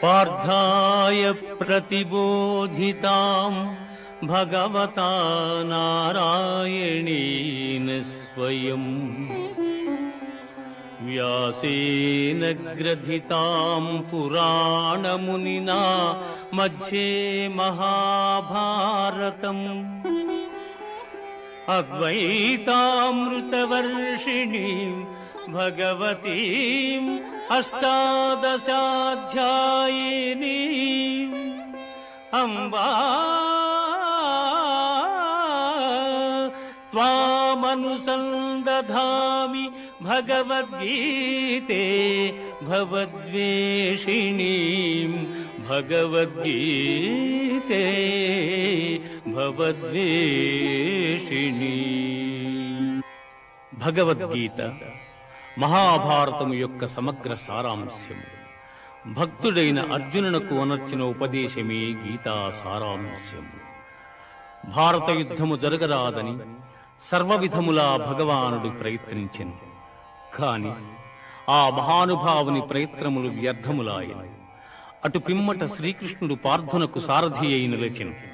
పార్థాయ ప్రతిబోధితాం భగవతా నారాయణేన స్వయం వ్యాసేన గ్రథితాం పురాణమునినా మధ్యే మహాభారతం అద్వైతామృతవర్షిణీం భగవతీం అష్టాదశాధ్యాయినీం అంబా త్వామనుసందధామి భగవద్గీతే భవద్వేషిణీం భగవద్గీతే భవద్వేషిణీ. భగవద్గీత మహాభారతము యొక్క సమగ్ర సారాంశము. భక్తుడైన అర్జునునకు అనర్చిన ఉపదేశమే గీతా సారాంశము. భారత యుద్ధము జరగరాదని సర్వవిధములా భగవానుడు ప్రయత్నించెను. కాని ఆ మహానుభావుని ప్రయత్నములు వ్యర్థములాయను. అటు పిమ్మట శ్రీకృష్ణుడు పార్థునకు సారథి అయి నిలిచెను.